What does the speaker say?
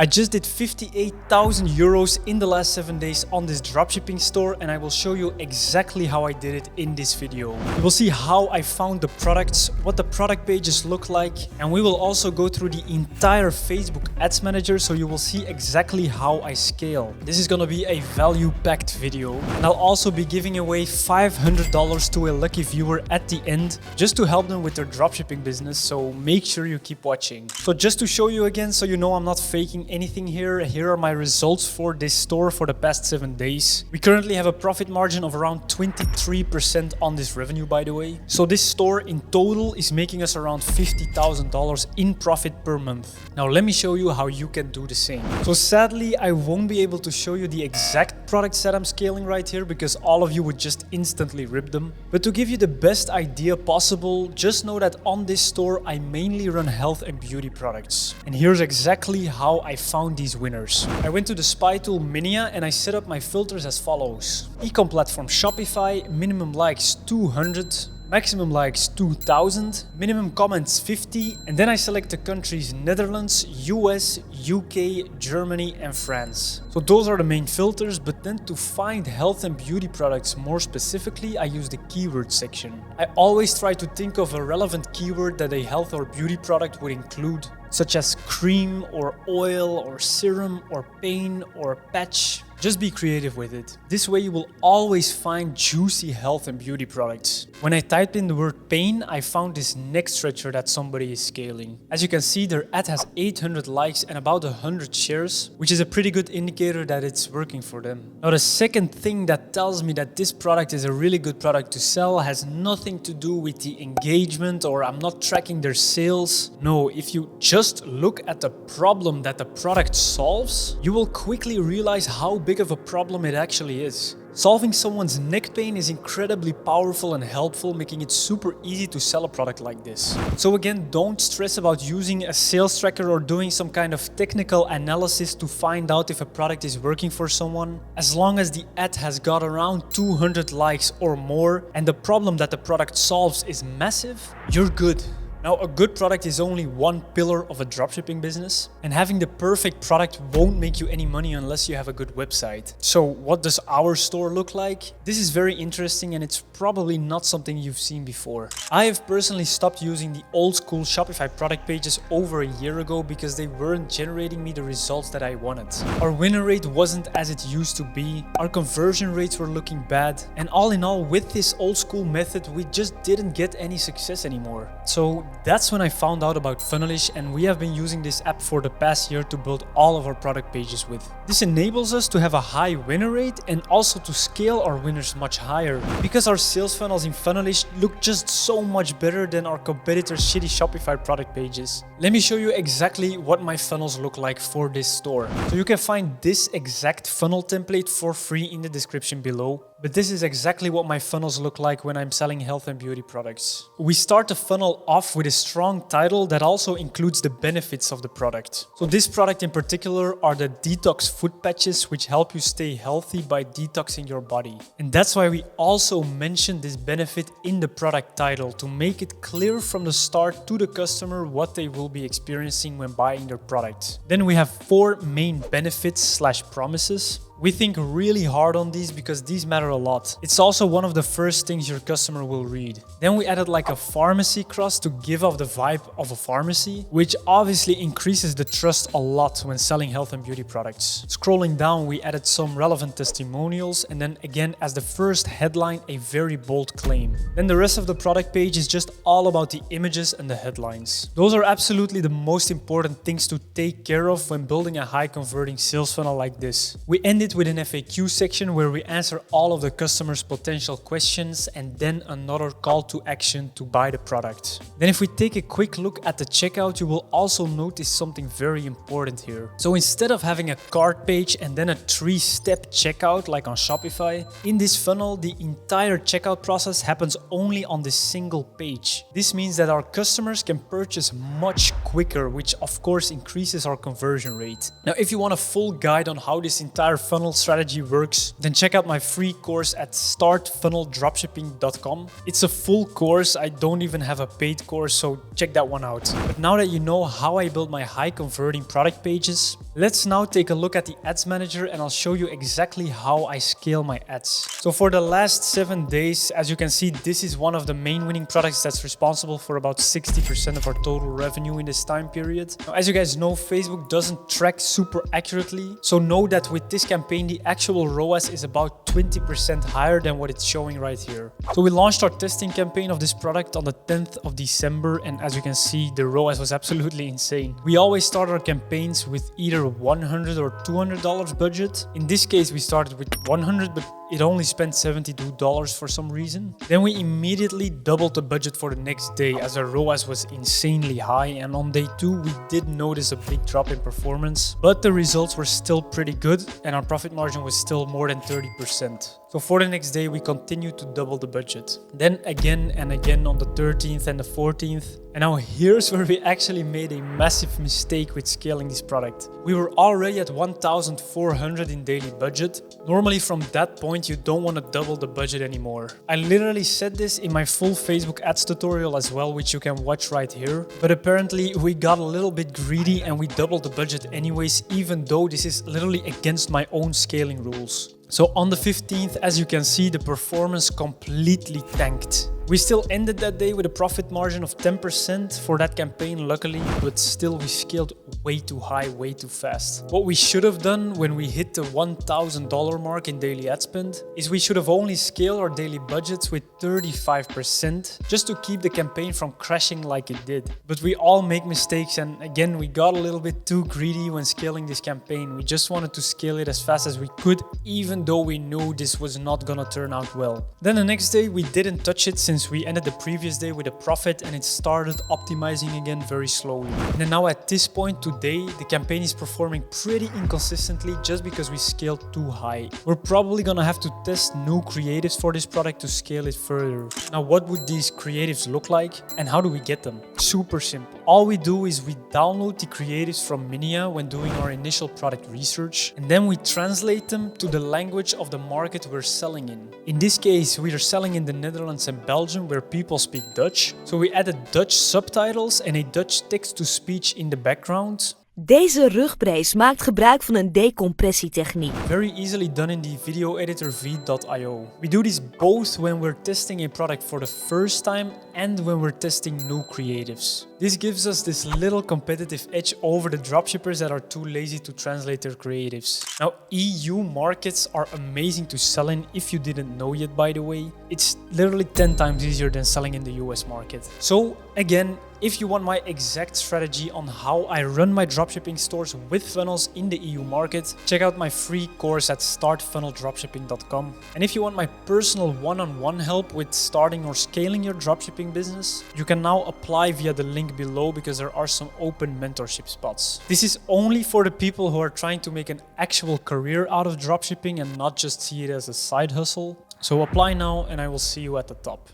I just did 58,000 euros in the last 7 days on this dropshipping store, and I will show you exactly how I did it in this video. You will see how I found the products, what the product pages look like, and we will also go through the entire Facebook Ads Manager so you will see exactly how I scale. This is gonna be a value-packed video, and I'll also be giving away $500 to a lucky viewer at the end just to help them with their dropshipping business, so make sure you keep watching. So just to show you again so you know I'm not faking anything here are my results for this store for the past 7 days. We currently have a profit margin of around 23% on this revenue, by the way. So this store in total is making us around $50,000 in profit per month. Now let me show you how you can do the same. So sadly, I won't be able to show you the exact products that I'm scaling right here because all of you would just instantly rip them. But to give you the best idea possible, just know that on this store, I mainly run health and beauty products. And here's exactly how I found these winners. I went to the spy tool Minia and I set up my filters as follows. Ecom platform Shopify, minimum likes 200, maximum likes 2000, minimum comments 50, and then I select the countries Netherlands, US, UK, Germany and France. So those are the main filters, but then to find health and beauty products more specifically, I use the keyword section. I always try to think of a relevant keyword that a health or beauty product would include, such as cream or oil or serum or pain or patch. Just be creative with it. This way you will always find juicy health and beauty products. When I typed in the word pain, I found this neck stretcher that somebody is scaling. As you can see, their ad has 800 likes and about 100 shares, which is a pretty good indicator that it's working for them. Now the second thing that tells me that this product is a really good product to sell has nothing to do with the engagement or I'm not tracking their sales. No, if you just look at the problem that the product solves, you will quickly realize how big of a problem it actually is. Solving someone's neck pain is incredibly powerful and helpful, making it super easy to sell a product like this. So again, don't stress about using a sales tracker or doing some kind of technical analysis to find out if a product is working for someone. As long as the ad has got around 200 likes or more and the problem that the product solves is massive, you're good. Now, a good product is only one pillar of a dropshipping business, and having the perfect product won't make you any money unless you have a good website. So what does our store look like? This is very interesting and it's probably not something you've seen before. I have personally stopped using the old school Shopify product pages over a year ago because they weren't generating me the results that I wanted. Our winner rate wasn't as it used to be, our conversion rates were looking bad, and all in all, with this old school method, we just didn't get any success anymore. So that's when I found out about Funnelish, and we have been using this app for the past year to build all of our product pages with. This enables us to have a high winner rate and also to scale our winners much higher, because our sales funnels in Funnelish look just so much better than our competitors' shitty Shopify product pages. Let me show you exactly what my funnels look like for this store. So you can find this exact funnel template for free in the description below. But this is exactly what my funnels look like when I'm selling health and beauty products. We start the funnel off with a strong title that also includes the benefits of the product. So this product in particular are the detox foot patches, which help you stay healthy by detoxing your body. And that's why we also mention this benefit in the product title to make it clear from the start to the customer what they will be experiencing when buying their product. Then we have 4 main benefits/promises. We think really hard on these because these matter a lot. It's also one of the first things your customer will read. Then we added like a pharmacy cross to give off the vibe of a pharmacy, which obviously increases the trust a lot when selling health and beauty products. Scrolling down, we added some relevant testimonials, and then again as the first headline, a very bold claim. Then the rest of the product page is just all about the images and the headlines. Those are absolutely the most important things to take care of when building a high converting sales funnel like this. We ended with an FAQ section where we answer all of the customers' potential questions and then another call to action to buy the product. Then if we take a quick look at the checkout, you will also notice something very important here. So instead of having a cart page and then a 3-step checkout like on Shopify, in this funnel, the entire checkout process happens only on this single page. This means that our customers can purchase much quicker, which of course increases our conversion rate. Now, if you want a full guide on how this entire funnel funnel strategy works, then check out my free course at startfunneldropshipping.com. It's a full course. I don't even have a paid course, so check that one out. But now that you know how I build my high converting product pages, let's now take a look at the ads manager and I'll show you exactly how I scale my ads. So for the last 7 days, as you can see, this is one of the main winning products that's responsible for about 60% of our total revenue in this time period. Now, as you guys know, Facebook doesn't track super accurately. So know that with this campaign, the actual ROAS is about 20% higher than what it's showing right here. So we launched our testing campaign of this product on the 10th of December. And as you can see, the ROAS was absolutely insane. We always start our campaigns with either $100 or $200 budget. In this case, we started with 100, but it only spent $72 for some reason. Then we immediately doubled the budget for the next day as our ROAS was insanely high, and on day 2 we did notice a big drop in performance, but the results were still pretty good and our profit margin was still more than 30%. So for the next day we continued to double the budget. Then again and again on the 13th and the 14th. And now here's where we actually made a massive mistake with scaling this product. We were already at 1,400 in daily budget. Normally from that point you don't want to double the budget anymore. I literally said this in my full Facebook ads tutorial as well, which you can watch right here. But apparently we got a little bit greedy and we doubled the budget anyways, even though this is literally against my own scaling rules. So on the 15th, as you can see, the performance completely tanked. We still ended that day with a profit margin of 10% for that campaign, luckily, but still we scaled way too high, way too fast. What we should have done when we hit the $1,000 mark in daily ad spend is we should have only scaled our daily budgets with 35% just to keep the campaign from crashing like it did. But we all make mistakes, and again, we got a little bit too greedy when scaling this campaign. We just wanted to scale it as fast as we could, even though we knew this was not gonna turn out well. Then the next day we didn't touch it since we ended the previous day with a profit and it started optimizing again very slowly. And then now at this point today, the campaign is performing pretty inconsistently just because we scaled too high. We're probably gonna have to test new creatives for this product to scale it further. Now what would these creatives look like and how do we get them? Super simple. All we do is we download the creatives from Minia when doing our initial product research, and then we translate them to the language of the market we're selling in. In this case, we are selling in the Netherlands and Belgium where people speak Dutch. So we added Dutch subtitles and a Dutch text-to-speech in the background. Deze rugbrace maakt gebruik van een decompressietechniek. Very easily done in the video editor v.io. We do this both when we're testing a product for the first time and when we're testing new creatives. This gives us this little competitive edge over the dropshippers that are too lazy to translate their creatives. Now, EU markets are amazing to sell in if you didn't know yet, by the way. It's literally 10 times easier than selling in the US market. So again, if you want my exact strategy on how I run my dropshipping stores with funnels in the EU market, check out my free course at startfunneldropshipping.com. And if you want my personal one-on-one help with starting or scaling your dropshipping business, you can now apply via the link below because there are some open mentorship spots. This is only for the people who are trying to make an actual career out of dropshipping and not just see it as a side hustle. So apply now and I will see you at the top.